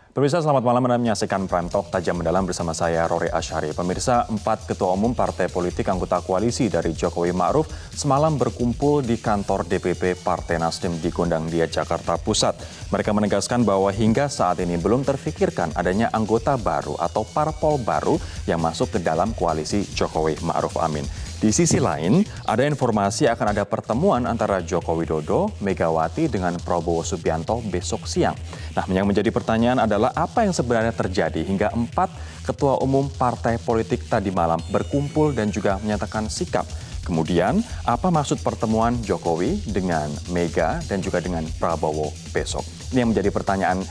Pemirsa, selamat malam. Anda menyaksikan Prime Talk Tajam Mendalam bersama saya, Rory Asyari. Pemirsa, 4 ketua umum partai politik anggota koalisi dari Jokowi Ma'ruf semalam berkumpul di kantor DPP Partai Nasdem di Gondangdia, Jakarta Pusat. Mereka menegaskan bahwa hingga saat ini belum terfikirkan adanya anggota baru atau parpol baru yang masuk ke dalam koalisi Jokowi Ma'ruf Amin. Di sisi lain, ada informasi akan ada pertemuan antara Joko Widodo, Megawati dengan Prabowo Subianto besok siang. Nah, yang menjadi pertanyaan adalah apa yang sebenarnya terjadi hingga 4 ketua umum partai politik tadi malam berkumpul dan juga menyatakan sikap. Kemudian, apa maksud pertemuan Jokowi dengan Mega dan juga dengan Prabowo besok? Ini yang menjadi pertanyaan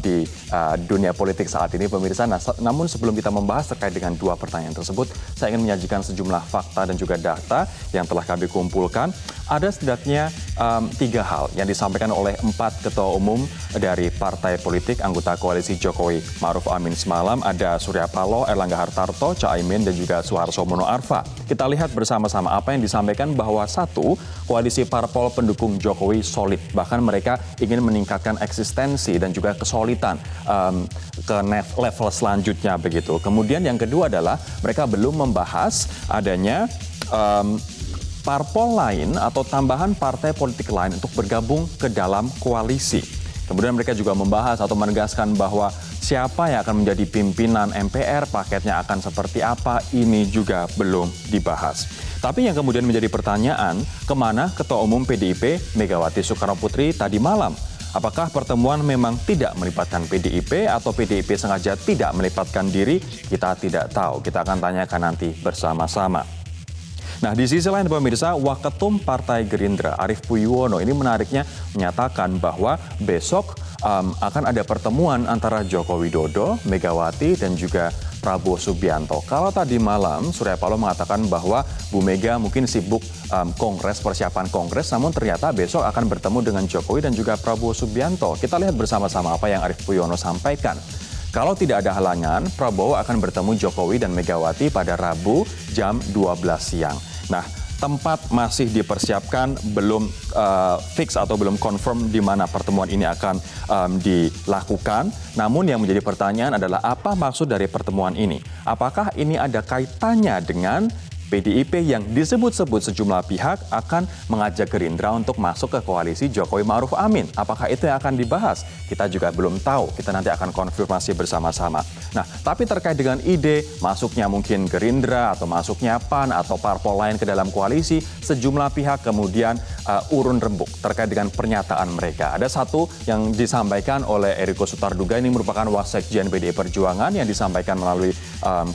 di dunia politik saat ini, pemirsa. Namun sebelum kita membahas terkait dengan 2 pertanyaan tersebut, saya ingin menyajikan sejumlah fakta dan juga data yang telah kami kumpulkan. Ada setidaknya 3 hal yang disampaikan oleh 4 ketua umum dari partai politik anggota koalisi Jokowi Ma'ruf Amin semalam. Ada Surya Paloh, Erlangga Hartarto, Caimin, dan juga Suharto Mono Arfa. Kita lihat bersama-sama apa yang disampaikan bahwa satu, koalisi parpol pendukung Jokowi solid. Bahkan mereka ingin meningkatkan eksistensi dan juga kesolidan ke level selanjutnya begitu. Kemudian yang kedua adalah mereka belum membahas adanya parpol lain atau tambahan partai politik lain untuk bergabung ke dalam koalisi. Kemudian mereka juga membahas atau menegaskan bahwa siapa yang akan menjadi pimpinan MPR, paketnya akan seperti apa, ini juga belum dibahas. Tapi yang kemudian menjadi pertanyaan, kemana Ketua Umum PDIP Megawati Soekarnoputri tadi malam? Apakah pertemuan memang tidak melibatkan PDIP atau PDIP sengaja tidak melibatkan diri? Kita tidak tahu. Kita akan tanyakan nanti bersama-sama. Nah, di sisi lain pemirsa, Waketum Partai Gerindra Arief Puyono ini menariknya menyatakan bahwa besok akan ada pertemuan antara Joko Widodo, Megawati, dan juga Prabowo Subianto. Kalau tadi malam Surya Paloh mengatakan bahwa Bu Mega mungkin sibuk kongres, persiapan kongres, namun ternyata besok akan bertemu dengan Jokowi dan juga Prabowo Subianto. Kita lihat bersama-sama apa yang Arief Puyono sampaikan. Kalau tidak ada halangan, Prabowo akan bertemu Jokowi dan Megawati pada Rabu jam 12 siang. Nah, tempat masih dipersiapkan, belum fix atau belum confirm di mana pertemuan ini akan dilakukan. Namun yang menjadi pertanyaan adalah apa maksud dari pertemuan ini? Apakah ini ada kaitannya dengan PDIP yang disebut-sebut sejumlah pihak akan mengajak Gerindra untuk masuk ke koalisi Jokowi Ma'ruf Amin? Apakah itu yang akan dibahas? Kita juga belum tahu. Kita nanti akan konfirmasi bersama-sama. Nah, tapi terkait dengan ide masuknya mungkin Gerindra atau masuknya PAN atau parpol lain ke dalam koalisi, sejumlah pihak kemudian urun rembuk terkait dengan pernyataan mereka. Ada satu yang disampaikan oleh Eriko Sutarduga, ini merupakan Wasekjen PDI Perjuangan yang disampaikan melalui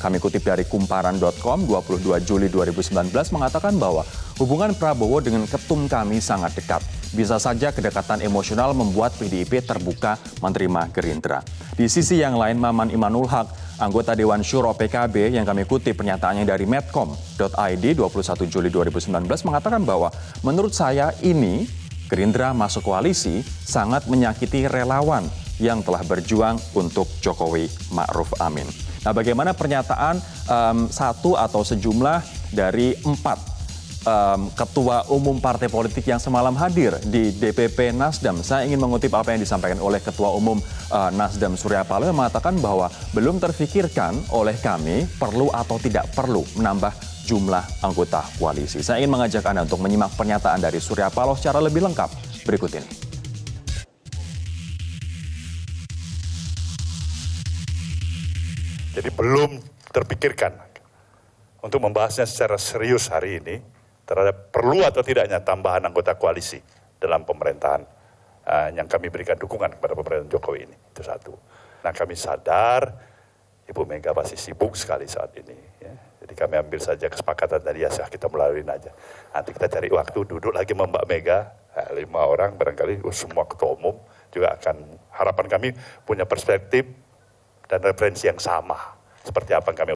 kami kutip dari kumparan.com 22 Juli 2019 mengatakan bahwa hubungan Prabowo dengan ketum kami sangat dekat. Bisa saja kedekatan emosional membuat PDIP terbuka menerima Gerindra. Di sisi yang lain, Maman Imanul Haq, anggota Dewan Syuro PKB yang kami kutip pernyataannya dari medcom.id 21 Juli 2019 mengatakan bahwa menurut saya ini Gerindra masuk koalisi sangat menyakiti relawan yang telah berjuang untuk Jokowi Ma'ruf Amin. Nah, bagaimana pernyataan satu atau sejumlah dari 4 ketua umum partai politik yang semalam hadir di DPP Nasdem? Saya ingin mengutip apa yang disampaikan oleh Ketua Umum Nasdem Surya Paloh yang mengatakan bahwa belum terfikirkan oleh kami perlu atau tidak perlu menambah jumlah anggota koalisi. Saya ingin mengajak Anda untuk menyimak pernyataan dari Surya Paloh secara lebih lengkap berikut ini. Jadi belum terpikirkan untuk membahasnya secara serius hari ini terhadap perlu atau tidaknya tambahan anggota koalisi dalam pemerintahan yang kami berikan dukungan kepada pemerintahan Jokowi ini. Itu satu. Nah, kami sadar Ibu Mega pasti sibuk sekali saat ini. Ya. Jadi kami ambil saja kesepakatan tadi, ya kita melalui aja. Nanti kita cari waktu duduk lagi sama Mbak Mega, 5 orang barangkali semua ketua umum juga akan, harapan kami punya perspektif dan referensi yang sama seperti apa yang kami.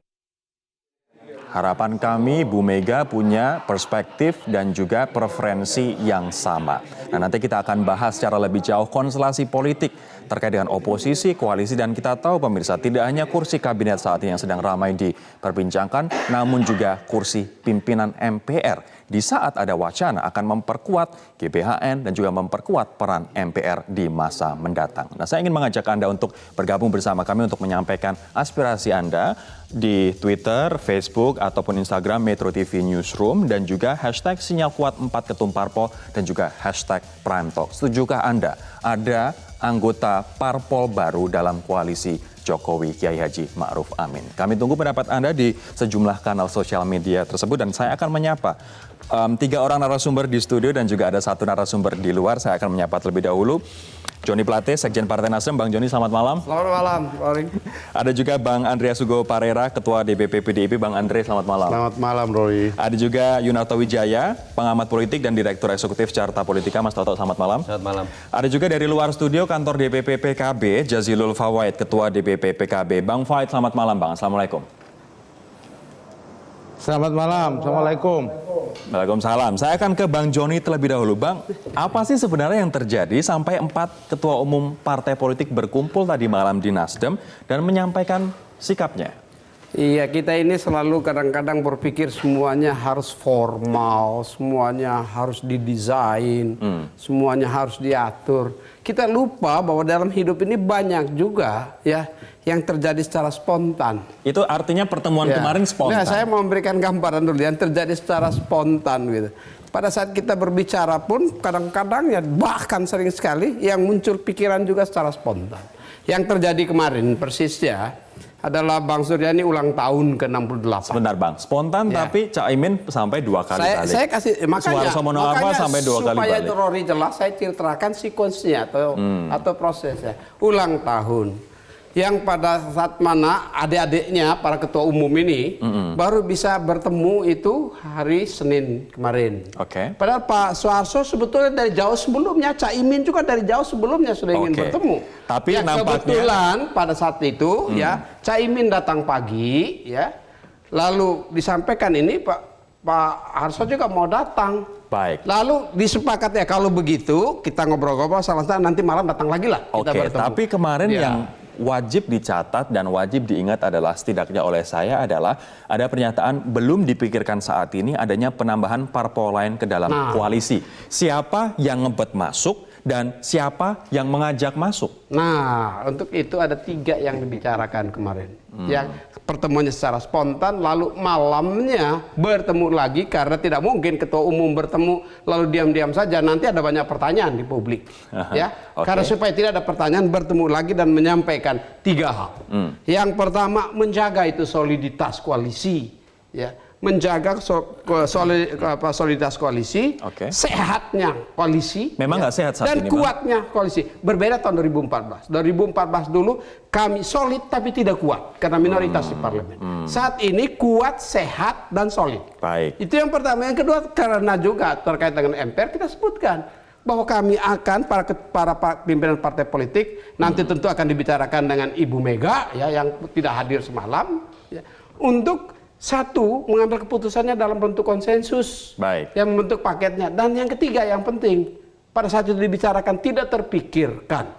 Harapan kami Bu Mega punya perspektif dan juga preferensi yang sama. Nah, nanti kita akan bahas secara lebih jauh konstelasi politik terkait dengan oposisi, koalisi, dan kita tahu pemirsa tidak hanya kursi kabinet saat ini yang sedang ramai diperbincangkan, namun juga kursi pimpinan MPR di saat ada wacana akan memperkuat GBHN dan juga memperkuat peran MPR di masa mendatang. Nah, saya ingin mengajak Anda untuk bergabung bersama kami untuk menyampaikan aspirasi Anda di Twitter, Facebook, ataupun Instagram Metro TV Newsroom dan juga hashtag Sinyal Kuat 4 Ketum Parpol dan juga hashtag Prime Talk. Setujukah Anda ada anggota parpol baru dalam koalisi Jokowi Kiai Haji Ma'ruf Amin? Kami tunggu pendapat Anda di sejumlah kanal sosial media tersebut dan saya akan menyapa 3 orang narasumber di studio dan juga ada 1 narasumber di luar. Saya akan menyapa terlebih dahulu Joni Plate, Sekjen Partai Nasdem. Bang Joni, selamat malam. Selamat malam, Rory. Ada juga Bang Andreas Hugo Parera, Ketua DPP PDIP. Bang Andre, selamat malam. Selamat malam, Rory. Ada juga Yunarto Wijaya, pengamat politik dan Direktur Eksekutif Carta Politika. Mas Toto, selamat malam. Selamat malam. Ada juga dari luar studio kantor DPP PKB, Jazilul Fawait, Ketua DPP PKB. Bang Fawait, selamat malam, Bang. Assalamualaikum. Selamat malam, Assalamualaikum. Waalaikumsalam. Saya akan ke Bang Joni terlebih dahulu. Bang, apa sih sebenarnya yang terjadi sampai 4 ketua umum partai politik berkumpul tadi malam di Nasdem dan menyampaikan sikapnya? Iya, kita ini selalu kadang-kadang berpikir semuanya harus formal, semuanya harus didesain, semuanya harus diatur. Kita lupa bahwa dalam hidup ini banyak juga ya yang terjadi secara spontan. Itu artinya pertemuan Ya. kemarin spontan? Nah, saya mau memberikan gambaran dulu yang terjadi secara spontan gitu. Pada saat kita berbicara pun kadang-kadang ya bahkan sering sekali yang muncul pikiran juga secara spontan. Yang terjadi kemarin persisnya adalah Bang Suryani ulang tahun ke-68. Sebentar Bang, spontan Ya. tapi Caimin sampai 2 kali balik. Saya kasih makanya Suarso Mono Arfa sampai 2 kali supaya balik. itu Rory jelas saya ceritakan sekuensnya atau prosesnya. Ulang tahun yang pada saat mana adik-adiknya para ketua umum ini baru bisa bertemu itu hari Senin kemarin. Oke. Padahal Pak Soeharto sebetulnya dari jauh sebelumnya, Caimin juga dari jauh sebelumnya sudah ingin Oke. bertemu. Tapi ya, nampaknya kebetulan pada saat itu ya Caimin datang pagi ya, lalu disampaikan ini Pak Harso juga mau datang. Baik. Lalu disepakati ya kalau begitu kita ngobrol-ngobrol salah-salah nanti malam datang lagi lah kita Oke, bertemu. tapi kemarin Ya. yang wajib dicatat dan wajib diingat adalah setidaknya oleh saya adalah ada pernyataan belum dipikirkan saat ini adanya penambahan parpol lain ke dalam koalisi. Siapa yang ngebet masuk dan siapa yang mengajak masuk? Nah, untuk itu ada 3 yang dibicarakan kemarin. Yang pertemuannya secara spontan, lalu malamnya bertemu lagi karena tidak mungkin ketua umum bertemu lalu diam-diam saja. Nanti ada banyak pertanyaan di publik, ya. Oke. Karena supaya tidak ada pertanyaan, bertemu lagi dan menyampaikan 3 hal. Yang pertama, menjaga itu soliditas koalisi, ya. Menjaga soliditas koalisi, Oke. sehatnya koalisi, Memang nggak sehat saat dan ini, Bang. kuatnya koalisi. Berbeda tahun 2014. 2014 dulu kami solid tapi tidak kuat karena minoritas di parlemen. Saat ini kuat, sehat, dan solid. Baik. Itu yang pertama. Yang kedua, karena juga terkait dengan MPR kita sebutkan bahwa kami akan para pimpinan partai politik nanti tentu akan dibicarakan dengan Ibu Mega ya yang tidak hadir semalam ya, untuk satu, mengambil keputusannya dalam bentuk konsensus. Baik. Yang membentuk paketnya. Dan yang ketiga yang penting, pada saat itu dibicarakan tidak terpikirkan.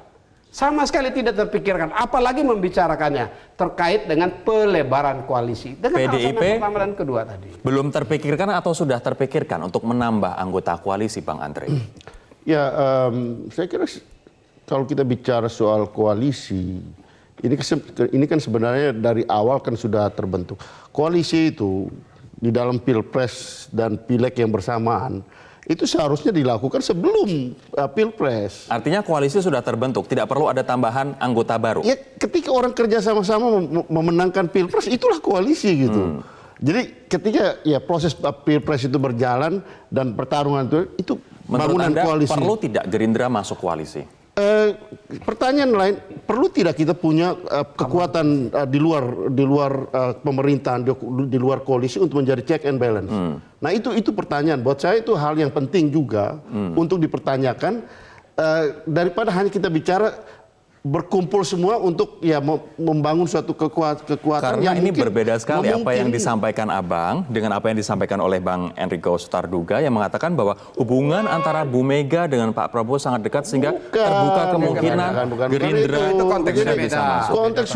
Sama sekali tidak terpikirkan. Apalagi membicarakannya terkait dengan pelebaran koalisi. Dengan alasan PDIP yang pertama dan kedua tadi. belum terpikirkan atau sudah terpikirkan untuk menambah anggota koalisi, Bang Andre? Ya, saya kira kalau kita bicara soal koalisi, ini kan sebenarnya dari awal kan sudah terbentuk. Koalisi itu di dalam Pilpres dan Pileg yang bersamaan itu seharusnya dilakukan sebelum Pilpres. Artinya koalisi sudah terbentuk, tidak perlu ada tambahan anggota baru. Ya, ketika orang kerja sama-sama memenangkan Pilpres itulah koalisi gitu. Jadi ketika ya proses Pilpres itu berjalan dan pertarungan itu Menurut bangunan Anda koalisi. perlu tidak Gerindra masuk koalisi? Pertanyaan lain, perlu tidak kita punya kekuatan di luar pemerintahan, di luar koalisi untuk menjadi check and balance? Nah itu pertanyaan. Buat saya itu hal yang penting juga untuk dipertanyakan daripada hanya kita bicara berkumpul semua untuk ya membangun suatu kekuatan Karena yang ini mungkin berbeda sekali apa yang memungkin- disampaikan Abang dengan apa yang disampaikan oleh Bang Enrico Sutarduga yang mengatakan bahwa hubungan antara Bu Mega dengan Pak Prabowo sangat dekat sehingga terbuka kemungkinan bukan. Gerindra Itu konteksnya juga bisa beda. masuk. Konteks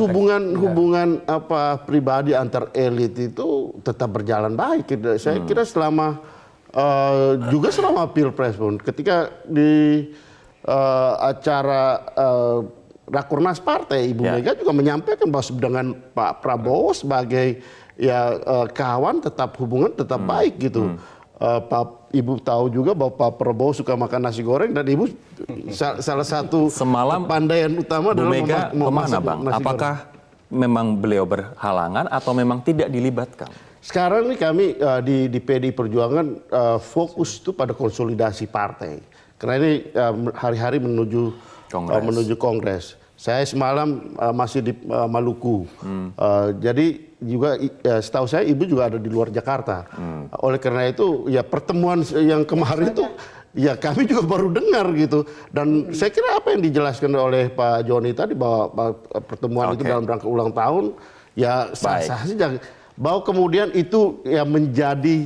hubungan apa pribadi antar elit itu tetap berjalan baik. Saya kira selama selama Pilpres pun ketika di acara Rakornas Partai, Ibu Mega juga menyampaikan bahwa dengan Pak Prabowo sebagai kawan tetap hubungan tetap baik gitu. Ibu tahu juga bahwa Pak Prabowo suka makan nasi goreng dan Ibu salah satu Semalam pandaian utama Bu adalah Mega kemana memasak Bang? nasi goreng. Apakah memang beliau berhalangan atau memang tidak dilibatkan? Sekarang nih kami di PDI Perjuangan fokus itu pada konsolidasi partai. Karena ini hari-hari menuju Kongres. Saya semalam masih di Maluku. Jadi juga setahu saya Ibu juga ada di luar Jakarta. Oleh karena itu ya pertemuan yang kemarin itu ya kami juga baru dengar gitu. Dan saya kira apa yang dijelaskan oleh Pak Joni tadi bahwa pertemuan itu dalam rangka ulang tahun ya sah-sah saja. Bahwa kemudian itu ya menjadi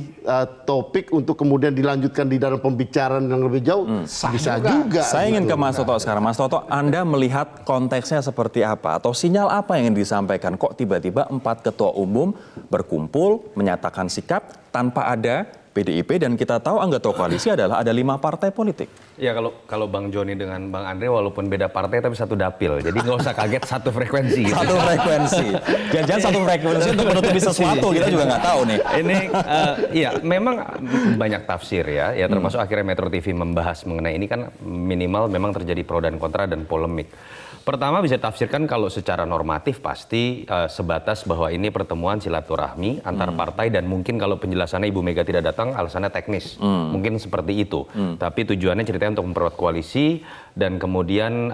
topik untuk kemudian dilanjutkan di dalam pembicaraan yang lebih jauh bisa juga. Saya ingin gitu. ke Mas Toto sekarang. Mas Toto, Anda melihat konteksnya seperti apa? Atau sinyal apa yang disampaikan? Kok tiba-tiba 4 ketua umum berkumpul menyatakan sikap tanpa ada PDIP dan kita tahu anggota koalisi adalah ada 5 partai politik. Ya kalau Bang Joni dengan Bang Andre walaupun beda partai tapi satu dapil. Jadi nggak usah kaget satu frekuensi. Gitu. Satu frekuensi. Jangan-jangan satu frekuensi untuk menutupi sesuatu, kita juga nggak tahu nih. Ini ya memang banyak tafsir ya termasuk akhirnya Metro TV membahas mengenai ini kan minimal memang terjadi pro dan kontra dan polemik. Pertama bisa tafsirkan kalau secara normatif pasti sebatas bahwa ini pertemuan silaturahmi antar partai dan mungkin kalau penjelasannya Ibu Mega tidak datang alasannya teknis. Mungkin seperti itu. Tapi tujuannya ceritanya untuk memperkuat koalisi dan kemudian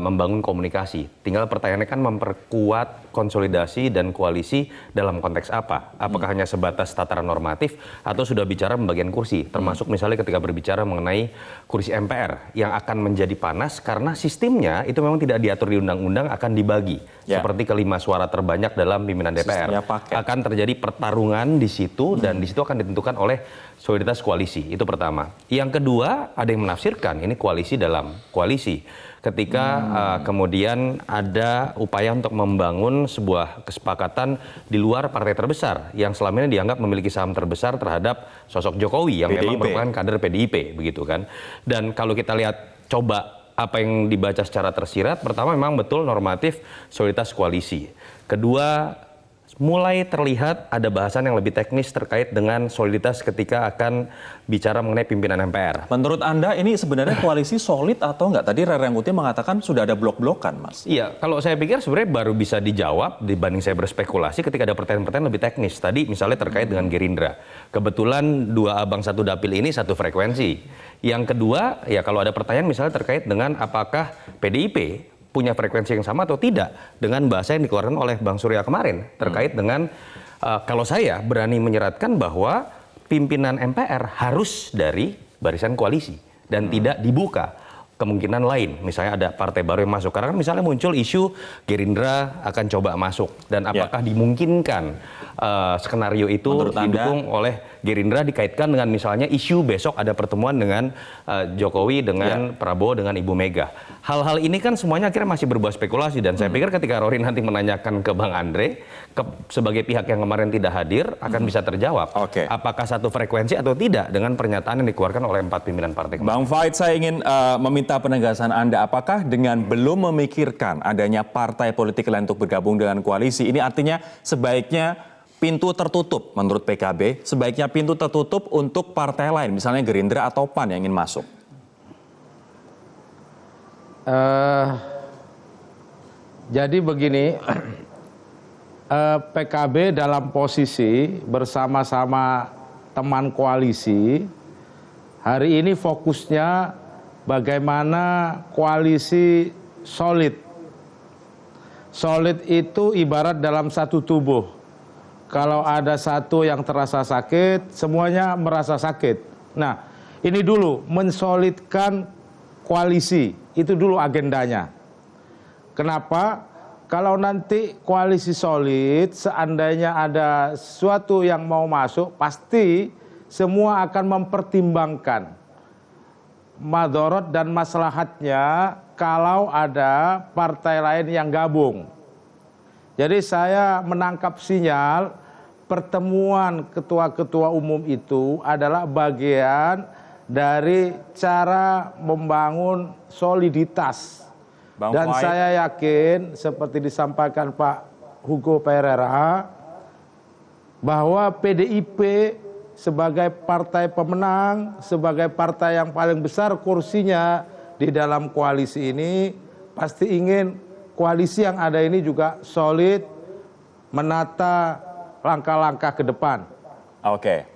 membangun komunikasi. Tinggal pertanyaannya kan memperkuat konsolidasi dan koalisi dalam konteks apa? Apakah hanya sebatas tataran normatif atau sudah bicara pembagian kursi? Termasuk misalnya ketika berbicara mengenai kursi MPR yang akan menjadi panas karena sistemnya itu memang tidak diatur di undang-undang akan dibagi. Seperti kelima suara terbanyak dalam pimpinan DPR. Akan terjadi pertarungan di situ dan di situ akan ditentukan oleh soliditas koalisi. Itu pertama. Yang kedua, ada yang menafsirkan ini koalisi dalam koalisi. Ketika kemudian ada upaya untuk membangun sebuah kesepakatan di luar partai terbesar yang selama ini dianggap memiliki saham terbesar terhadap sosok Jokowi yang memang merupakan kader PDIP begitu kan. Dan kalau kita lihat coba apa yang dibaca secara tersirat, pertama memang betul normatif soliditas koalisi. Kedua, mulai terlihat ada bahasan yang lebih teknis terkait dengan soliditas ketika akan bicara mengenai pimpinan MPR. Menurut Anda ini sebenarnya koalisi solid atau enggak? Tadi Rere Nguti mengatakan sudah ada blok-blokan, Mas. Iya, kalau saya pikir sebenarnya baru bisa dijawab dibanding saya berspekulasi ketika ada pertanyaan-pertanyaan lebih teknis. Tadi misalnya terkait dengan Gerindra. Kebetulan 2 abang 1 dapil ini satu frekuensi. Yang kedua, ya kalau ada pertanyaan misalnya terkait dengan apakah PDIP punya frekuensi yang sama atau tidak dengan bahasa yang dikeluarkan oleh Bang Surya kemarin terkait dengan kalau saya berani menyeratkan bahwa pimpinan MPR harus dari barisan koalisi dan tidak dibuka kemungkinan lain. Misalnya ada partai baru yang masuk. Karena kan misalnya muncul isu Gerindra akan coba masuk dan apakah dimungkinkan skenario itu didukung oleh Gerindra dikaitkan dengan misalnya isu besok ada pertemuan dengan Jokowi dengan Prabowo dengan Ibu Mega. Hal-hal ini kan semuanya akhirnya masih berbuah spekulasi dan saya pikir ketika Rory nanti menanyakan ke Bang Andre sebagai pihak yang kemarin tidak hadir akan bisa terjawab. Apakah satu frekuensi atau tidak dengan pernyataan yang dikeluarkan oleh 4 pimpinan partai kemarin. Bang Faid, saya ingin meminta penegasan Anda. Apakah dengan belum memikirkan adanya partai politik lain untuk bergabung dengan koalisi, ini artinya sebaiknya pintu tertutup menurut PKB, sebaiknya pintu tertutup untuk partai lain, misalnya Gerindra atau PAN yang ingin masuk? Jadi begini, PKB dalam posisi bersama-sama teman koalisi, hari ini fokusnya bagaimana koalisi solid. Solid itu ibarat dalam satu tubuh. Kalau ada satu yang terasa sakit, semuanya merasa sakit. Nah, ini dulu mensolidkan koalisi, itu dulu agendanya. Kenapa? Kalau nanti koalisi solid, seandainya ada sesuatu yang mau masuk, pasti semua akan mempertimbangkan madorot dan maslahatnya kalau ada partai lain yang gabung. Jadi saya menangkap sinyal pertemuan ketua-ketua umum itu adalah bagian dari cara membangun soliditas. Dan saya yakin seperti disampaikan Pak Hugo Pereira bahwa PDIP sebagai partai pemenang, sebagai partai yang paling besar kursinya di dalam koalisi ini, pasti ingin koalisi yang ada ini juga solid, menata langkah-langkah ke depan. Oke.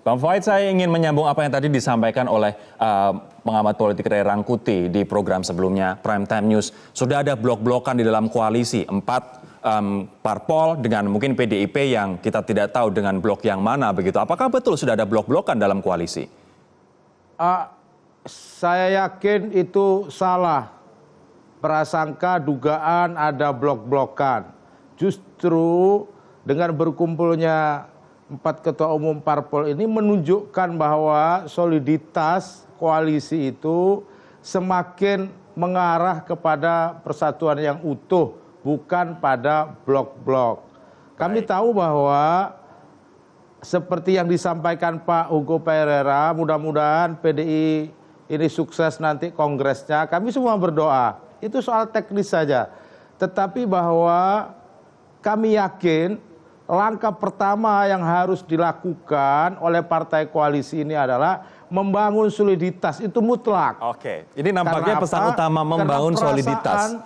Bang Fuad, saya ingin menyambung apa yang tadi disampaikan oleh pengamat politik Ray Rangkuti di program sebelumnya, Prime Time News. Sudah ada blok-blokan di dalam koalisi, 4 parpol dengan mungkin PDIP yang kita tidak tahu dengan blok yang mana begitu. Apakah betul sudah ada blok-blokan dalam koalisi? Saya yakin itu salah. Prasangka dugaan ada blok-blokan. Justru dengan berkumpulnya 4 ketua umum parpol ini menunjukkan bahwa soliditas koalisi itu semakin mengarah kepada persatuan yang utuh, bukan pada blok-blok. Kami tahu bahwa seperti yang disampaikan Pak Hugo Pereira, mudah-mudahan PDI ini sukses nanti kongresnya. Kami semua berdoa. Itu soal teknis saja. Tetapi bahwa kami yakin langkah pertama yang harus dilakukan oleh partai koalisi ini adalah membangun soliditas. Itu mutlak. Oke, ini nampaknya pesan utama membangun soliditas.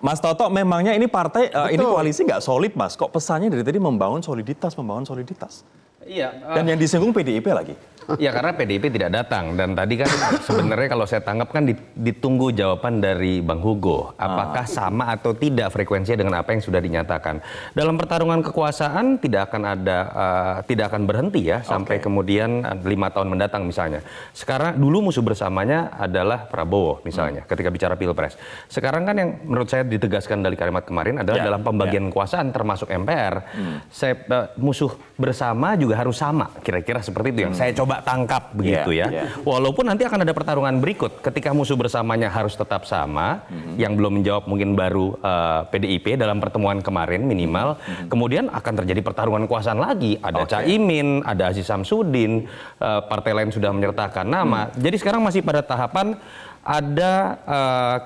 Mas Toto, memangnya ini partai, ini koalisi nggak solid, Mas? Kok pesannya dari tadi membangun soliditas, membangun soliditas? Iya. Dan yang disinggung PDIP lagi. Ya karena PDIP tidak datang dan tadi kan sebenarnya kalau saya tangkap kan ditunggu jawaban dari Bang Hugo. Apakah sama atau tidak frekuensinya dengan apa yang sudah dinyatakan. Dalam pertarungan kekuasaan tidak akan berhenti ya sampai kemudian 5 tahun mendatang misalnya. Sekarang dulu musuh bersamanya adalah Prabowo misalnya ketika bicara Pilpres. Sekarang kan yang menurut saya ditegaskan dari kalimat kemarin adalah dalam pembagian kekuasaan termasuk MPR. Musuh bersama juga harus sama, kira-kira seperti itu yang saya coba tangkap begitu ya. Walaupun nanti akan ada pertarungan berikut ketika musuh bersamanya harus tetap sama, yang belum menjawab mungkin baru PDIP dalam pertemuan kemarin minimal, kemudian akan terjadi pertarungan kekuasaan lagi, ada Caimin, ada Aziz Samsudin, partai lain sudah menyertakan nama. Jadi sekarang masih pada tahapan ada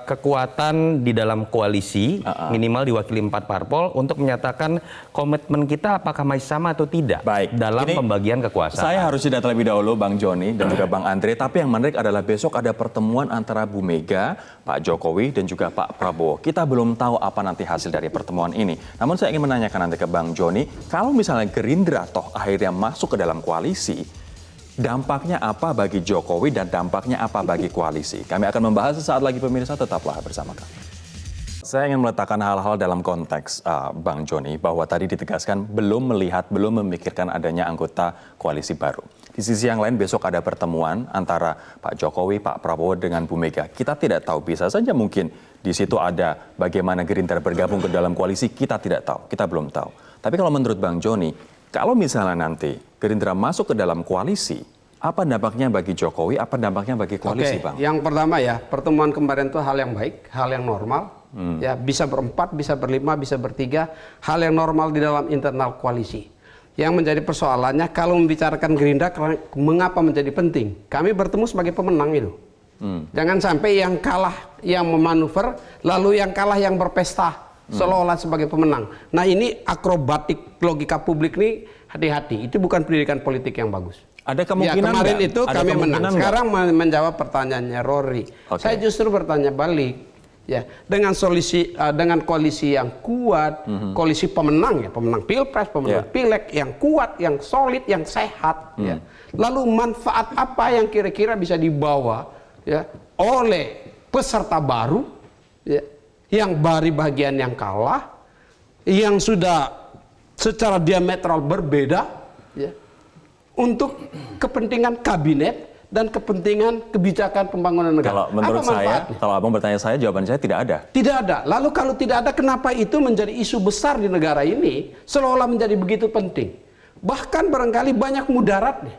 kekuatan di dalam koalisi minimal diwakili 4 parpol untuk menyatakan komitmen kita apakah masih sama atau tidak dalam pembagian kekuasaan. Saya harus jeda terlebih dahulu Bang Joni dan juga Bang Andre, tapi yang menarik adalah besok ada pertemuan antara Bu Mega, Pak Jokowi dan juga Pak Prabowo. Kita belum tahu apa nanti hasil dari pertemuan ini. Namun saya ingin menanyakan nanti ke Bang Joni, kalau misalnya Gerindra toh akhirnya masuk ke dalam koalisi, dampaknya apa bagi Jokowi dan dampaknya apa bagi koalisi? Kami akan membahas sesaat lagi pemirsa, tetaplah bersama kami. Saya ingin meletakkan hal-hal dalam konteks Bang Joni bahwa tadi ditegaskan belum melihat, belum memikirkan adanya anggota koalisi baru. Di sisi yang lain besok ada pertemuan antara Pak Jokowi, Pak Prabowo dengan Bu Mega. Kita tidak tahu, bisa saja mungkin di situ ada bagaimana Gerindra bergabung ke dalam koalisi, kita tidak tahu, kita belum tahu. Tapi kalau menurut Bang Joni, kalau misalnya nanti Gerindra masuk ke dalam koalisi, apa dampaknya bagi Jokowi, apa dampaknya bagi koalisi, Bang? Yang pertama ya, pertemuan kemarin itu hal yang baik, hal yang normal. Ya, bisa berempat, bisa berlima, bisa bertiga, hal yang normal di dalam internal koalisi. Yang menjadi persoalannya kalau membicarakan Gerindra, mengapa menjadi penting? Kami bertemu sebagai pemenang itu. Jangan sampai yang kalah yang memanuver, lalu yang kalah yang berpesta seolah-olah sebagai pemenang. Nah ini akrobatik logika publik nih, hati-hati. Itu bukan pendidikan politik yang bagus. Ada kemungkinan ya, kemarin enggak? itu Ada kami menang. Sekarang menjawab pertanyaannya Rory. Saya justru bertanya balik. Ya, dengan koalisi yang kuat, koalisi pemenang ya, pemenang Pilpres, pemenang Pileg yang kuat, yang solid, yang sehat. Ya. Lalu manfaat apa yang kira-kira bisa dibawa ya oleh peserta baru, ya, yang dari bagian yang kalah, yang sudah secara diametral berbeda, ya, untuk kepentingan kabinet dan kepentingan kebijakan pembangunan negara. Kalau menurut Apa saya, manfaatnya? kalau abang bertanya saya, jawaban saya tidak ada. Tidak ada. Lalu kalau tidak ada, kenapa itu menjadi isu besar di negara ini, seolah-olah menjadi begitu penting? Bahkan barangkali banyak mudaratnya.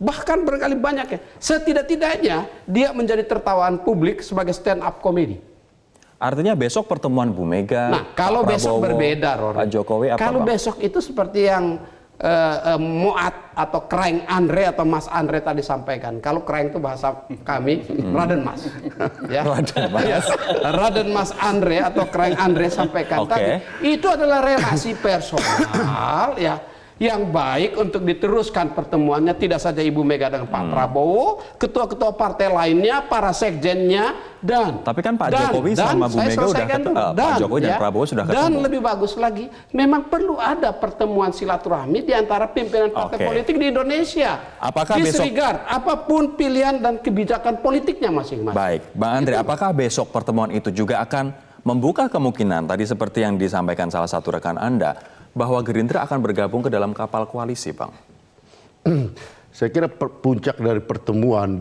Bahkan barangkali banyak ya. Setidak-tidaknya dia menjadi tertawaan publik sebagai stand up comedy. Artinya besok pertemuan Bu Mega, Nah, kalau Pak besok Prabowo, berbeda, Rory. Pak Jokowi apa, Kalau Bang? besok itu seperti yang Muat atau Kraing Andre atau Mas Andre tadi sampaikan. Kalau Kraing itu bahasa kami, Raden Mas. Ya. Raden Mas. Ya. Raden Mas Andre atau Kraing Andre sampaikan Oke. tadi. Itu adalah relasi personal ya, yang baik untuk diteruskan pertemuannya, tidak saja Ibu Mega dengan Pak Prabowo, ketua-ketua partai lainnya, para sekjennya, dan Tapi kan Pak Jokowi sama Bu saya Mega udah selesaikan dulu. Pak Jokowi dan Prabowo sudah ketemu. Dan lebih bagus lagi, memang perlu ada pertemuan silaturahmi di antara pimpinan partai Oke. politik di Indonesia. Apakah besok- Disregard apapun pilihan dan kebijakan politiknya masing-masing. Baik, Bang Andre, apakah besok pertemuan itu juga akan membuka kemungkinan, tadi seperti yang disampaikan salah satu rekan Anda, bahwa Gerindra akan bergabung ke dalam kapal koalisi, Bang? Saya kira puncak dari pertemuan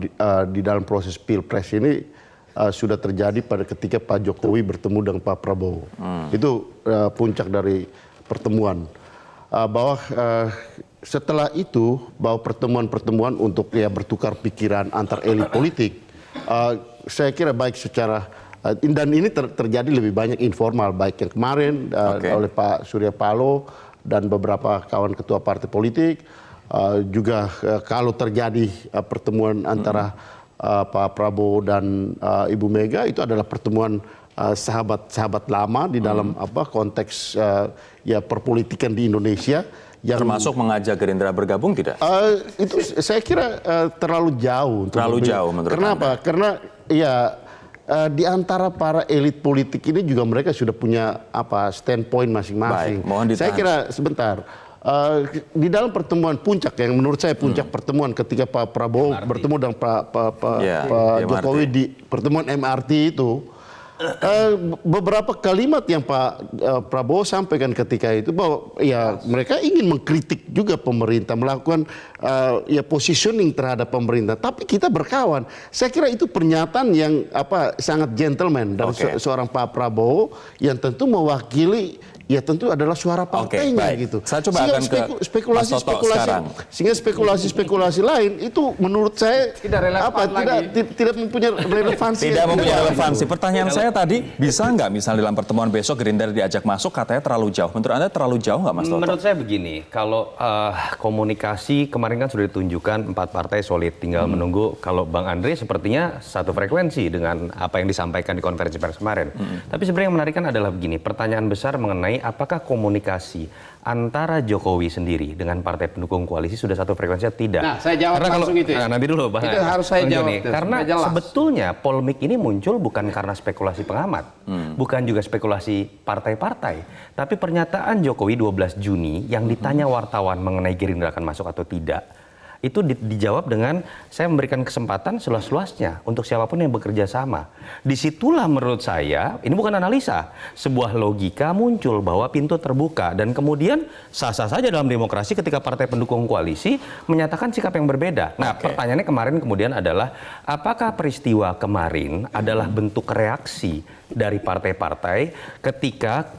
di dalam proses Pilpres ini sudah terjadi pada ketika Pak Jokowi bertemu dengan Pak Prabowo. Itu puncak dari pertemuan. Bahwa setelah itu, bahwa pertemuan-pertemuan untuk ya bertukar pikiran antar elit politik, saya kira baik secara dan ini terjadi lebih banyak informal, baik yang kemarin oleh Pak Surya Paloh dan beberapa kawan ketua partai politik, juga kalau terjadi pertemuan antara Pak Prabowo dan Ibu Mega, itu adalah pertemuan sahabat-sahabat lama di dalam konteks ya perpolitikan di Indonesia. Yang Termasuk mengajak Gerindra bergabung tidak? itu saya kira terlalu jauh. Terlalu jauh menurut Kenapa? Anda? Karena ya di antara para elit politik ini juga mereka sudah punya standpoint masing-masing. Baik, mohon ditahan. Saya kira sebentar. Di dalam pertemuan puncak yang menurut saya puncak pertemuan ketika Pak Prabowo bertemu dengan Pak Ya, Pak di Jokowi MRT. di pertemuan MRT itu, beberapa kalimat yang Pak Prabowo sampaikan ketika itu bahwa ya mereka ingin mengkritik juga pemerintah, melakukan ya positioning terhadap pemerintah, tapi kita berkawan. Saya kira itu pernyataan yang sangat gentleman dari Oke. seorang Pak Prabowo yang tentu mewakili ya tentu adalah suara partainya baik. gitu. Saya coba akan ke Mas Toto sekarang. Sehingga spekulasi lain itu menurut saya Tidak relevan lagi. tidak mempunyai relevansi. Tidak mempunyai Gitu. relevansi. Pertanyaan saya tadi, bisa nggak misalnya dalam pertemuan besok Gerindra diajak masuk, katanya terlalu jauh. Menurut Anda terlalu jauh nggak, Mas Toto? Menurut saya begini, kalau komunikasi kemarin kan sudah ditunjukkan 4 partai solid, tinggal menunggu kalau Bang Andre sepertinya satu frekuensi dengan apa yang disampaikan di konferensi pers kemarin. Tapi sebenarnya yang menarik kan adalah begini, pertanyaan besar mengenai apakah komunikasi antara Jokowi sendiri dengan partai pendukung koalisi sudah satu frekuensi atau tidak? Nah, saya jawab langsung itu ya. Nanti dulu Bang. Itu harus saya Bang jawab Joni. itu, Karena supaya jelas. sebetulnya polemik ini muncul bukan karena spekulasi pengamat, bukan juga spekulasi partai-partai, tapi pernyataan Jokowi 12 Juni yang ditanya wartawan mengenai Gerindra akan masuk atau tidak, itu dijawab dengan saya memberikan kesempatan seluas-luasnya untuk siapapun yang bekerja sama. Disitulah menurut saya, ini bukan analisa, sebuah logika muncul bahwa pintu terbuka dan kemudian sah-sah saja dalam demokrasi ketika partai pendukung koalisi menyatakan sikap yang berbeda. Nah, pertanyaannya kemarin kemudian adalah apakah peristiwa kemarin adalah bentuk reaksi dari partai-partai ketika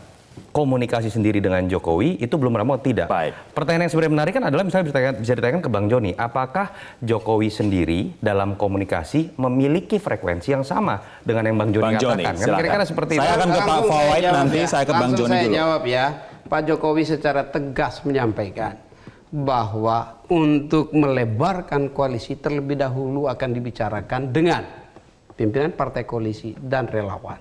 komunikasi sendiri dengan Jokowi itu belum rampung atau tidak? Baik. Pertanyaan yang sebenarnya menarik kan adalah misalnya bisa ditanyakan ke Bang Joni, apakah Jokowi sendiri dalam komunikasi memiliki frekuensi yang sama dengan yang Bang Joni Bang Joni, katakan? Kan silakan. kira-kira seperti Saya itu. akan ke Pak Langsung saya Fawait, jawab nanti ya. saya ke Bang Langsung Joni saya dulu. jawab ya. Pak Jokowi secara tegas menyampaikan bahwa untuk melebarkan koalisi terlebih dahulu akan dibicarakan dengan pimpinan partai koalisi dan relawan.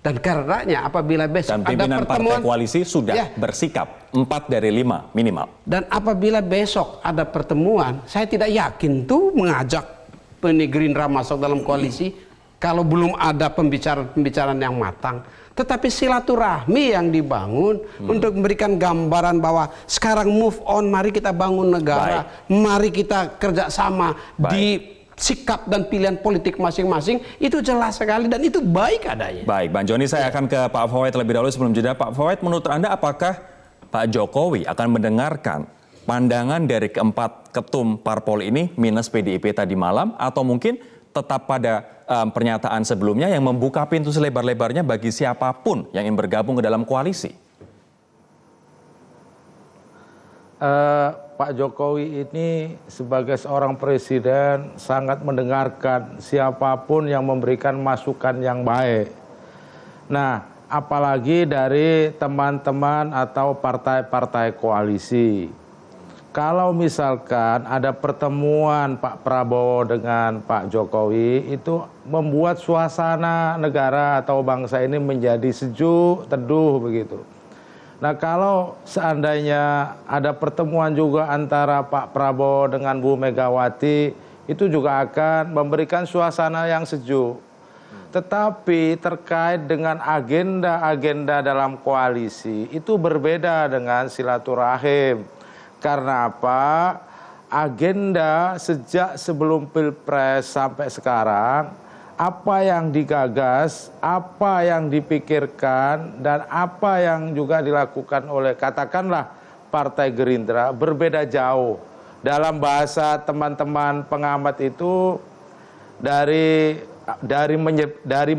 Dan karenanya apabila besok Dan ada pimpinan pertemuan partai koalisi sudah Ya. bersikap 4 dari 5 minimal. dan apabila besok ada pertemuan, saya tidak yakin tuh mengajak Gerindra masuk dalam koalisi kalau belum ada pembicaraan yang matang. Tetapi silaturahmi yang dibangun untuk memberikan gambaran bahwa sekarang move on, mari kita bangun negara, mari kita kerjasama di sikap dan pilihan politik masing-masing, itu jelas sekali dan itu baik adanya. Baik, Bang Joni, saya akan ke Pak Fawait terlebih dahulu sebelum jeda. Pak Fawait, menurut Anda apakah Pak Jokowi akan mendengarkan pandangan dari keempat ketum parpol ini minus PDIP tadi malam, atau mungkin tetap pada pernyataan sebelumnya yang membuka pintu selebar-lebarnya bagi siapapun yang ingin bergabung ke dalam koalisi? Pak Jokowi ini sebagai seorang presiden sangat mendengarkan siapapun yang memberikan masukan yang baik. Nah, apalagi dari teman-teman atau partai-partai koalisi. Kalau misalkan ada pertemuan Pak Prabowo dengan Pak Jokowi, itu membuat suasana negara atau bangsa ini menjadi sejuk, teduh begitu. Nah, kalau seandainya ada pertemuan juga antara Pak Prabowo dengan Bu Megawati, itu juga akan memberikan suasana yang sejuk. Tetapi terkait dengan agenda-agenda dalam koalisi, itu berbeda dengan silaturahim. Karena apa? Agenda sejak sebelum Pilpres sampai sekarang, apa yang digagas, apa yang dipikirkan, dan apa yang juga dilakukan oleh katakanlah Partai Gerindra berbeda jauh. Dalam bahasa teman-teman pengamat itu dari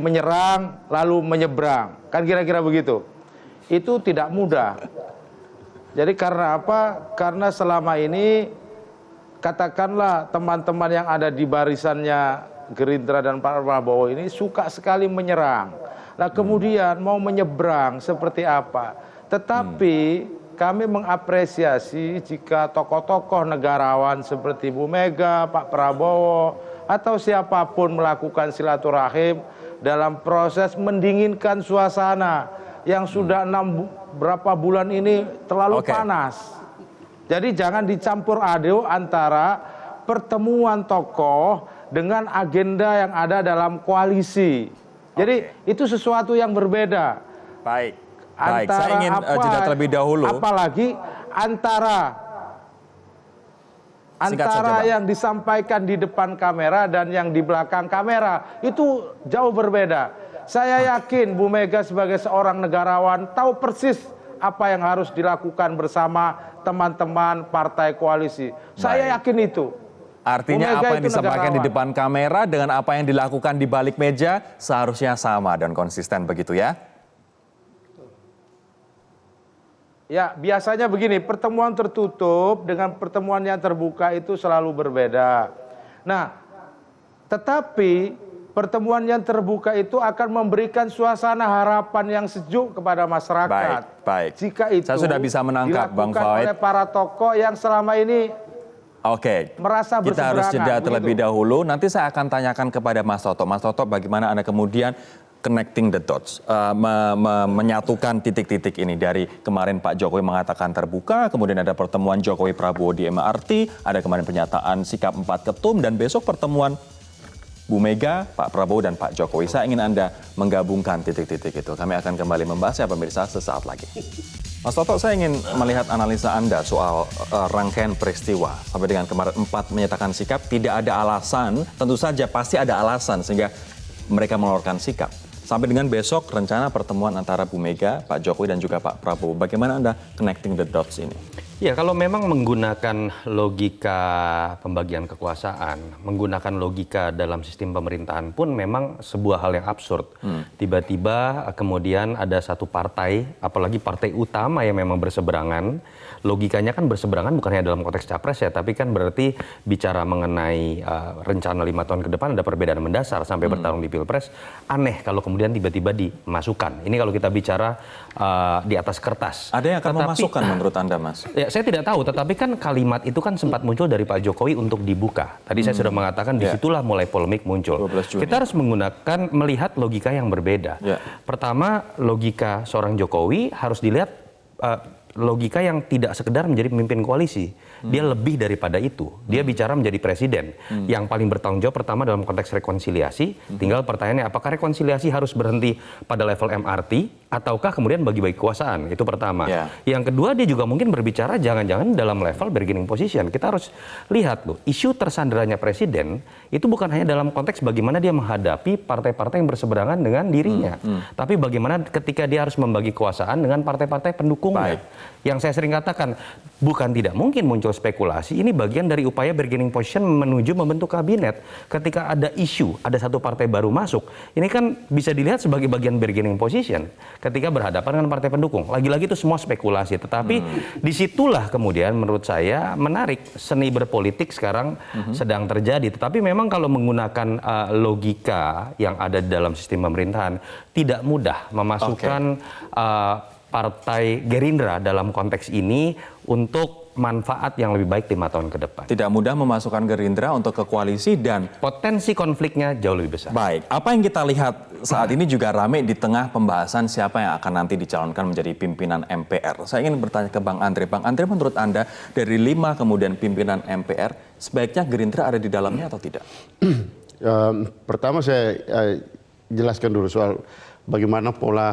menyerang lalu menyeberang. Kan kira-kira begitu. Itu tidak mudah. Jadi karena apa? Karena selama ini katakanlah teman-teman yang ada di barisannya Gerindra dan Pak Prabowo ini suka sekali menyerang. Nah, kemudian mau menyeberang seperti apa? Tetapi kami mengapresiasi jika tokoh-tokoh negarawan seperti Bu Mega, Pak Prabowo, atau siapapun melakukan silaturahim dalam proses mendinginkan suasana yang sudah berapa bulan ini terlalu panas. Jadi jangan dicampur aduk antara pertemuan tokoh dengan agenda yang ada dalam koalisi. Jadi itu sesuatu yang berbeda. Baik, saya ingin jeda terlebih dahulu. Apalagi antara yang disampaikan di depan kamera dan yang di belakang kamera itu jauh berbeda. Saya yakin Bu Mega sebagai seorang negarawan tahu persis apa yang harus dilakukan bersama teman-teman partai koalisi. Saya yakin itu. Artinya apa yang disampaikan di depan kamera dengan apa yang dilakukan di balik meja seharusnya sama dan konsisten begitu ya? Ya, biasanya begini, pertemuan tertutup dengan pertemuan yang terbuka itu selalu berbeda. Nah, tetapi pertemuan yang terbuka itu akan memberikan suasana harapan yang sejuk kepada masyarakat. Baik. Jika itu saya sudah bisa menangkap Bang Fawaid oleh para tokoh yang selama ini merasa berseberangan. Kita harus jeda terlebih dahulu. Nanti saya akan tanyakan kepada Mas Toto. Mas Toto, bagaimana Anda kemudian connecting the dots, menyatukan titik-titik ini dari kemarin Pak Jokowi mengatakan terbuka, kemudian ada pertemuan Jokowi Prabowo di MRT, ada kemarin pernyataan sikap 4 ketum, dan besok pertemuan Bu Mega, Pak Prabowo, dan Pak Jokowi. Saya ingin Anda menggabungkan titik-titik itu. Kami akan kembali membahasnya pemirsa sesaat lagi. Mas Toto, saya ingin melihat analisa Anda soal rangkaian peristiwa. Sampai dengan kemarin 4 menyatakan sikap, tidak ada alasan, tentu saja pasti ada alasan sehingga mereka mengeluarkan sikap. Sampai dengan besok rencana pertemuan antara Bu Mega, Pak Jokowi, dan juga Pak Prabowo. Bagaimana Anda connecting the dots ini? Ya, kalau memang menggunakan logika pembagian kekuasaan, menggunakan logika dalam sistem pemerintahan pun memang sebuah hal yang absurd. Tiba-tiba kemudian ada satu partai, apalagi partai utama yang memang berseberangan. Logikanya kan berseberangan bukan hanya dalam konteks capres ya, tapi kan berarti bicara mengenai rencana 5 tahun ke depan ada perbedaan mendasar sampai bertarung di Pilpres. Aneh kalau kemudian tiba-tiba dimasukkan. Ini kalau kita bicara di atas kertas. Ada yang akan memasukkan menurut Anda, Mas? Ya, saya tidak tahu, tetapi kan kalimat itu kan sempat muncul dari Pak Jokowi untuk dibuka. Tadi saya sudah mengatakan disitulah mulai polemik muncul. Kita harus melihat logika yang berbeda. Pertama, logika seorang Jokowi harus dilihat logika yang tidak sekedar menjadi pemimpin koalisi. Dia lebih daripada itu. Dia bicara menjadi presiden. Yang paling bertanggung jawab pertama dalam konteks rekonsiliasi. Tinggal pertanyaannya, apakah rekonsiliasi harus berhenti pada level MRT ataukah kemudian bagi-bagi kekuasaan? Itu pertama. Ya. Yang kedua, dia juga mungkin berbicara jangan-jangan dalam level bargaining position. Kita harus lihat loh, isu tersandaranya presiden itu bukan hanya dalam konteks bagaimana dia menghadapi partai-partai yang berseberangan dengan dirinya, tapi bagaimana ketika dia harus membagi kekuasaan dengan partai-partai pendukungnya. Baik. Yang saya sering katakan, bukan tidak mungkin muncul spekulasi, ini bagian dari upaya bargaining position menuju membentuk kabinet. Ketika ada isu, ada satu partai baru masuk, ini kan bisa dilihat sebagai bagian bargaining position ketika berhadapan dengan partai pendukung. Lagi-lagi itu semua spekulasi, tetapi disitulah kemudian menurut saya menarik seni berpolitik sekarang sedang terjadi. Tetapi memang kalau menggunakan logika yang ada di dalam sistem pemerintahan, tidak mudah memasukkan Partai Gerindra dalam konteks ini untuk manfaat yang lebih baik 5 tahun ke depan. Tidak mudah memasukkan Gerindra untuk ke koalisi dan Potensi konfliknya jauh lebih besar. baik. Apa yang kita lihat saat ini juga ramai di tengah pembahasan siapa yang akan nanti dicalonkan menjadi pimpinan MPR. Saya ingin bertanya ke Bang Andre. Bang Andre, menurut Anda dari 5 kemudian pimpinan MPR, sebaiknya Gerindra ada di dalamnya atau tidak? Pertama saya jelaskan dulu soal bagaimana pola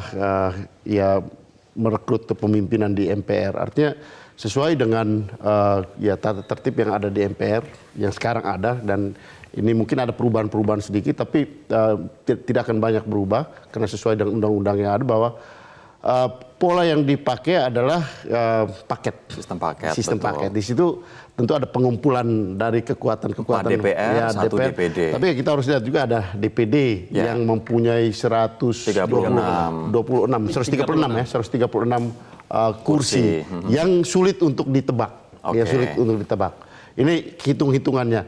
merekrut kepemimpinan di MPR. Artinya sesuai dengan tata tertib yang ada di MPR yang sekarang ada, dan ini mungkin ada perubahan-perubahan sedikit tapi tidak akan banyak berubah karena sesuai dengan undang-undang yang ada, bahwa pola yang dipakai adalah paket. Sistem paket. Di situ tentu ada pengumpulan dari kekuatan-kekuatan DPR, satu DPR. DPD. Tapi kita harus lihat juga ada DPD yang mempunyai 136 kursi yang sulit untuk ditebak. Yang sulit untuk ditebak. Ini hitung-hitungannya.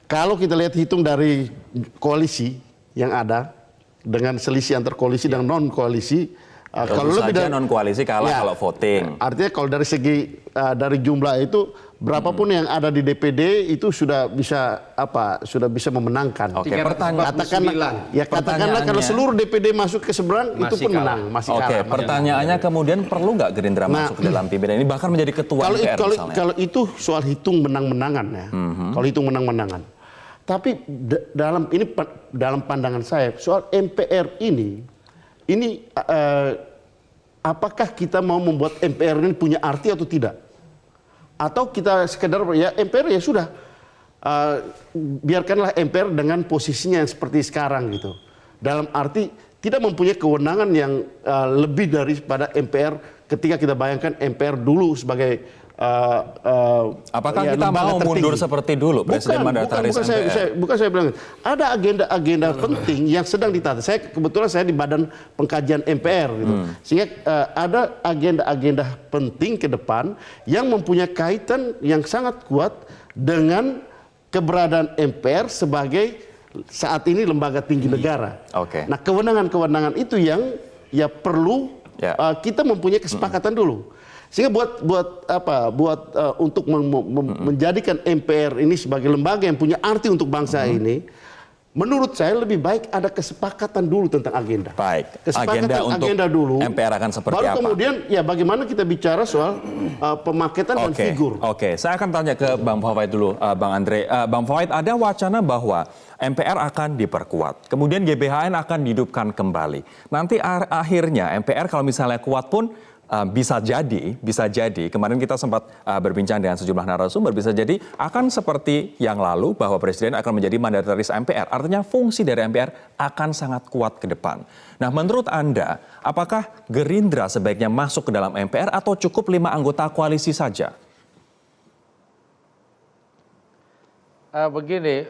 Kalau kita lihat hitung dari koalisi yang ada dengan selisih antar koalisi dan non koalisi, kalau lebih dari non koalisi kalah kalau voting. Artinya kalau dari segi dari jumlah itu berapapun yang ada di DPD itu sudah bisa memenangkan. Oke, katakanlah kalau seluruh DPD masuk ke seberang itu pun menang, masih kalah. Oke, pertanyaannya kemudian perlu nggak Gerindra masuk ke dalam pimpinan ini bahkan menjadi ketua MPR misalnya? Kalau itu soal hitung menang-menangan ya. Kalau hitung menang-menangan. Tapi dalam pandangan saya soal MPR ini apakah kita mau membuat MPR ini punya arti atau tidak? Atau kita sekedar MPR ya sudah, biarkanlah MPR dengan posisinya yang seperti sekarang gitu. Dalam arti tidak mempunyai kewenangan yang lebih daripada MPR ketika kita bayangkan MPR dulu sebagai apakah kita mau mundur seperti dulu Presiden mandataris MPR? Bukan saya bilang. Ada agenda-agenda penting yang sedang ditata. Kebetulan saya di Badan Pengkajian MPR gitu. Sehingga ada agenda-agenda penting ke depan yang mempunyai kaitan yang sangat kuat dengan keberadaan MPR sebagai saat ini lembaga tinggi negara. Nah, kewenangan-kewenangan itu yang perlu kita mempunyai kesepakatan dulu. Sehingga untuk menjadikan MPR ini sebagai lembaga yang punya arti untuk bangsa ini, menurut saya lebih baik ada kesepakatan dulu tentang agenda. Baik. Kesepakatan agenda dulu. MPR akan seperti baru apa? Kemudian bagaimana kita bicara soal pemaketan dan figur. Oke, saya akan tanya ke Bang Fawait dulu, Bang Andre. Bang Fawait, ada wacana bahwa MPR akan diperkuat, kemudian GBHN akan dihidupkan kembali. Nanti akhirnya MPR kalau misalnya kuat pun bisa jadi kemarin kita sempat berbincang dengan sejumlah narasumber, bisa jadi akan seperti yang lalu bahwa Presiden akan menjadi mandataris MPR. Artinya fungsi dari MPR akan sangat kuat ke depan. Nah, menurut Anda, apakah Gerindra sebaiknya masuk ke dalam MPR atau cukup 5 anggota koalisi saja? Begini,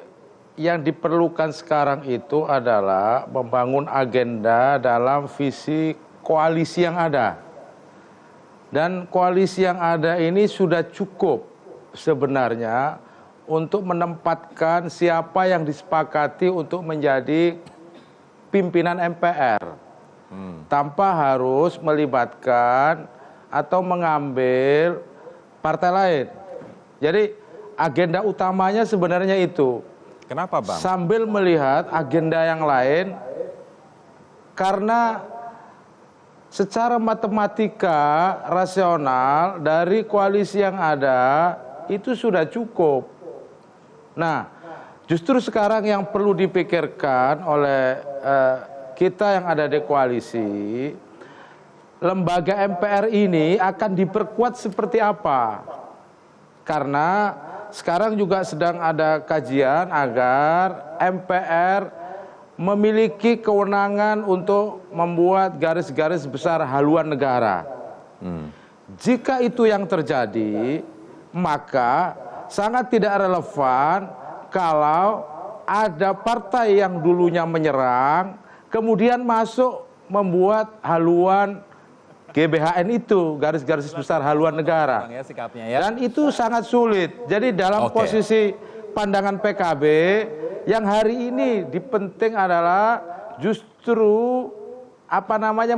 yang diperlukan sekarang itu adalah membangun agenda dalam visi koalisi yang ada. Dan koalisi yang ada ini sudah cukup sebenarnya untuk menempatkan siapa yang disepakati untuk menjadi pimpinan MPR. Tanpa harus melibatkan atau mengambil partai lain. Jadi agenda utamanya sebenarnya itu. Kenapa, Bang? Sambil melihat agenda yang lain, karena secara matematika rasional dari koalisi yang ada itu sudah cukup. Nah, justru sekarang yang perlu dipikirkan oleh kita yang ada di koalisi, lembaga MPR ini akan diperkuat seperti apa. Karena sekarang juga sedang ada kajian agar MPR memiliki kewenangan untuk membuat garis-garis besar haluan negara. Jika itu yang terjadi, maka sangat tidak relevan kalau ada partai yang dulunya menyerang, kemudian masuk membuat haluan GBHN itu, garis-garis besar haluan negara. Ya, sikapnya ya. Dan itu sangat sulit. Jadi dalam posisi pandangan PKB, yang hari ini dipenting adalah justru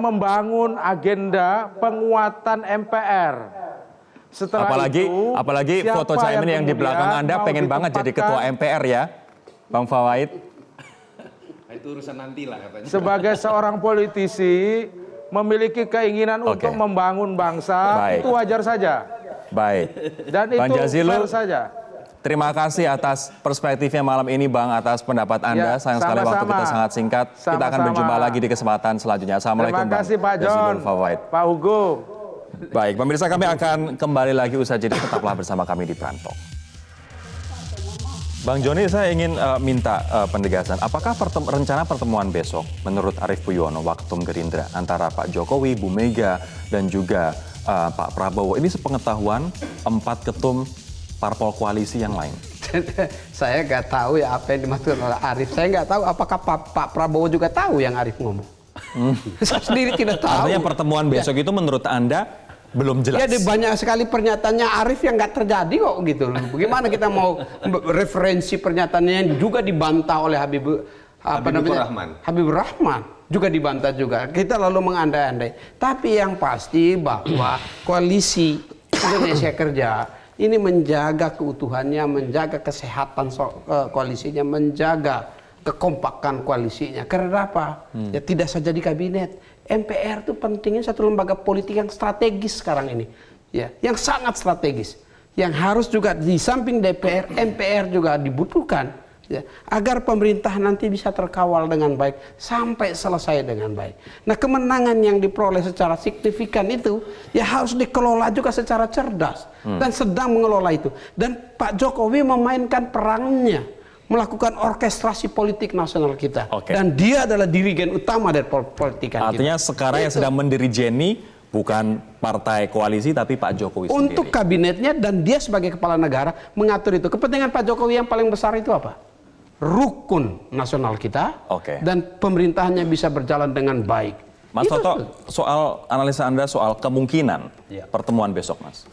membangun agenda penguatan MPR. Setelah apalagi foto Caimin yang di belakang Anda pengen banget jadi ketua MPR ya, Bang Fawait. Itu urusan nanti lah katanya. Sebagai seorang politisi memiliki keinginan untuk membangun bangsa, itu wajar saja. Baik. Dan Bang itu Jazilul, fair saja. terima kasih atas perspektifnya malam ini Bang, atas pendapat Anda. Sayang sekali waktu kita sangat singkat. Kita akan berjumpa lagi di kesempatan selanjutnya. Assalamualaikum. Terima kasih Pak John, Pak Hugo. Baik, pemirsa, kami akan kembali lagi usai jeda. Tetaplah bersama kami di Prantok. Bang Joni, saya ingin minta penegasan. Apakah rencana pertemuan besok menurut Arief Puyono, Waketum Gerindra, antara Pak Jokowi, Bu Mega, dan juga Pak Prabowo, ini sepengetahuan 4 ketum parpol koalisi yang lain? Saya nggak tahu ya apa yang dimaksud oleh Arief. Saya nggak tahu apakah Pak Prabowo juga tahu yang Arief ngomong. Saya sendiri tidak tahu. Artinya pertemuan besok itu menurut Anda belum jelas? Ya, banyak sekali pernyataannya Arief yang nggak terjadi kok gitu. Bagaimana kita mau referensi pernyataannya yang juga dibantah oleh Habibur Rahman juga dibantah juga. Kita lalu mengandai-andai. Tapi yang pasti bahwa koalisi Indonesia Kerja ini menjaga keutuhannya, menjaga kesehatan koalisinya, menjaga kekompakan koalisinya. Karena apa? Ya tidak saja di kabinet. MPR itu pentingnya satu lembaga politik yang strategis sekarang ini. Ya, yang sangat strategis. Yang harus juga di samping DPR, MPR juga dibutuhkan. Ya, agar pemerintah nanti bisa terkawal dengan baik sampai selesai dengan baik. Nah, kemenangan yang diperoleh secara signifikan itu ya harus dikelola juga secara cerdas dan sedang mengelola itu. Dan Pak Jokowi memainkan perannya melakukan orkestrasi politik nasional kita. Dan dia adalah dirigen utama dari politikan. Artinya sekarang yang sedang mendirijeni bukan partai koalisi tapi Pak Jokowi sendiri. Untuk kabinetnya dan dia sebagai kepala negara mengatur itu. Kepentingan Pak Jokowi yang paling besar itu apa? Rukun nasional kita dan pemerintahannya bisa berjalan dengan baik. Mas Toto, soal analisa Anda soal kemungkinan pertemuan besok, Mas.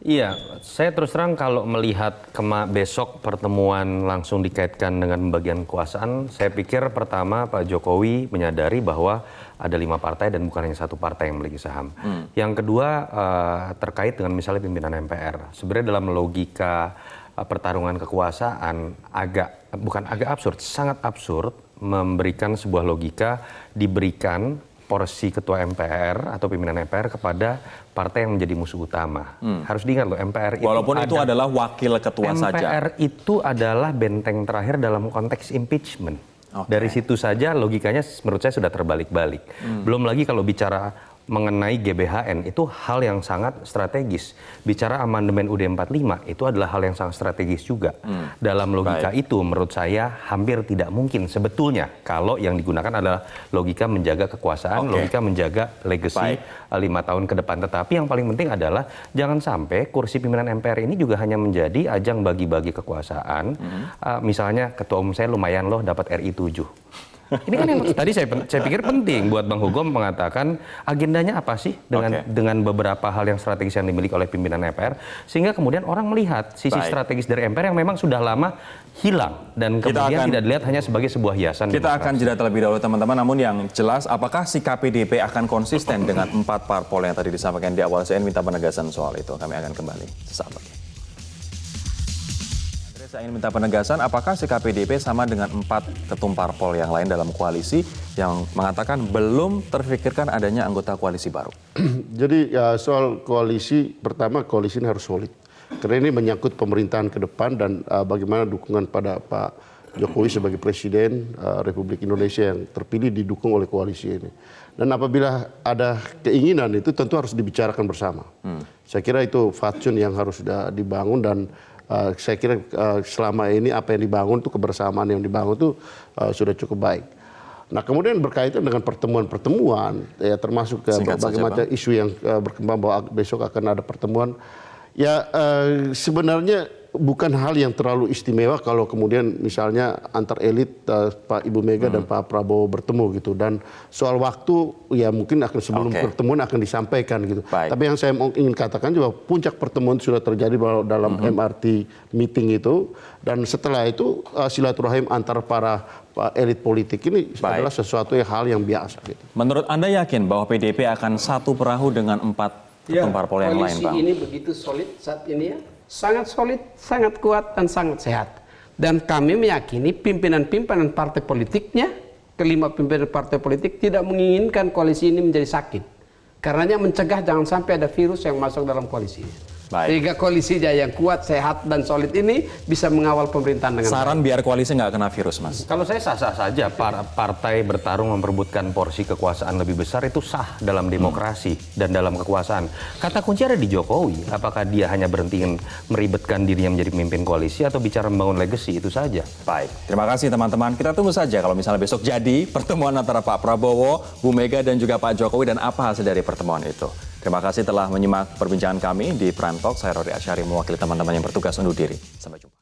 Iya, saya terus terang kalau melihat besok pertemuan langsung dikaitkan dengan pembagian kekuasaan, saya pikir pertama Pak Jokowi menyadari bahwa ada 5 partai dan bukan hanya 1 partai yang memiliki saham. Yang kedua terkait dengan misalnya pimpinan MPR. Sebenarnya dalam logika pertarungan kekuasaan bukan agak absurd, sangat absurd memberikan sebuah logika diberikan porsi ketua MPR atau pimpinan MPR kepada partai yang menjadi musuh utama. Harus diingat loh, MPR itu walaupun itu adalah wakil ketua saja. MPR itu adalah benteng terakhir dalam konteks impeachment. Dari situ saja logikanya menurut saya sudah terbalik-balik. Belum lagi kalau bicara mengenai GBHN itu hal yang sangat strategis. Bicara amandemen UUD 45 itu adalah hal yang sangat strategis juga. Dalam logika itu menurut saya hampir tidak mungkin sebetulnya kalau yang digunakan adalah logika menjaga kekuasaan, logika menjaga legacy 5 tahun ke depan. Tetapi yang paling penting adalah jangan sampai kursi pimpinan MPR ini juga hanya menjadi ajang bagi-bagi kekuasaan. Misalnya ketua umum saya lumayan loh dapat RI 7. Ini kan yang tadi saya pikir penting buat Bang Hugo mengatakan agendanya apa sih dengan beberapa hal yang strategis yang dimiliki oleh pimpinan MPR sehingga kemudian orang melihat sisi strategis dari MPR yang memang sudah lama hilang dan kemudian tidak dilihat hanya sebagai sebuah hiasan. Kita akan jeda terlebih dahulu teman-teman, namun yang jelas apakah sikap PDIP akan konsisten dengan 4 parpol yang tadi disampaikan di awal? Saya minta penegasan soal itu. Kami akan kembali sesaat lagi. Saya ingin minta penegasan, apakah sikap PDIP sama dengan 4 ketum parpol yang lain dalam koalisi yang mengatakan belum terfikirkan adanya anggota koalisi baru? Jadi ya, soal koalisi, pertama koalisi ini harus solid. Karena ini menyangkut pemerintahan ke depan dan bagaimana dukungan pada Pak Jokowi sebagai Presiden Republik Indonesia yang terpilih didukung oleh koalisi ini. Dan apabila ada keinginan itu tentu harus dibicarakan bersama. Saya kira itu fatsun yang harus sudah dibangun dan saya kira selama ini apa yang dibangun itu kebersamaan yang dibangun itu sudah cukup baik. Nah kemudian berkaitan dengan pertemuan-pertemuan ya termasuk berbagai macam isu yang berkembang bahwa besok akan ada pertemuan ya sebenarnya bukan hal yang terlalu istimewa kalau kemudian misalnya antar elit Pak Ibu Mega dan Pak Prabowo bertemu gitu dan soal waktu ya mungkin akan sebelum pertemuan akan disampaikan gitu. Tapi yang saya ingin katakan juga puncak pertemuan sudah terjadi dalam MRT meeting itu dan setelah itu silaturahim antar para elit politik ini adalah sesuatu hal yang biasa gitu. Menurut Anda yakin bahwa PDIP akan satu perahu dengan 4 ketum parpol yang lain, Bang? Koalisi ini begitu solid saat ini ya. Sangat solid, sangat kuat, dan sangat sehat. Dan kami meyakini pimpinan-pimpinan partai politiknya, kelima pimpinan partai politik tidak menginginkan koalisi ini menjadi sakit. Karenanya mencegah jangan sampai ada virus yang masuk dalam koalisi. Sehingga koalisinya yang kuat, sehat, dan solid ini bisa mengawal pemerintahan dengan saran baik. Biar koalisi nggak kena virus, Mas? Kalau saya sah-sah saja, partai bertarung memperebutkan porsi kekuasaan lebih besar itu sah dalam demokrasi dan dalam kekuasaan. Kata kunci ada di Jokowi, apakah dia hanya berhenti meribetkan dirinya menjadi pemimpin koalisi atau bicara membangun legacy, itu saja. Baik, terima kasih teman-teman. Kita tunggu saja kalau misalnya besok jadi pertemuan antara Pak Prabowo, Bu Mega, dan juga Pak Jokowi dan apa hasil dari pertemuan itu. Terima kasih telah menyimak perbincangan kami di Prime Talk. Saya Rory Asyari mewakili teman-teman yang bertugas undur diri. Sampai jumpa.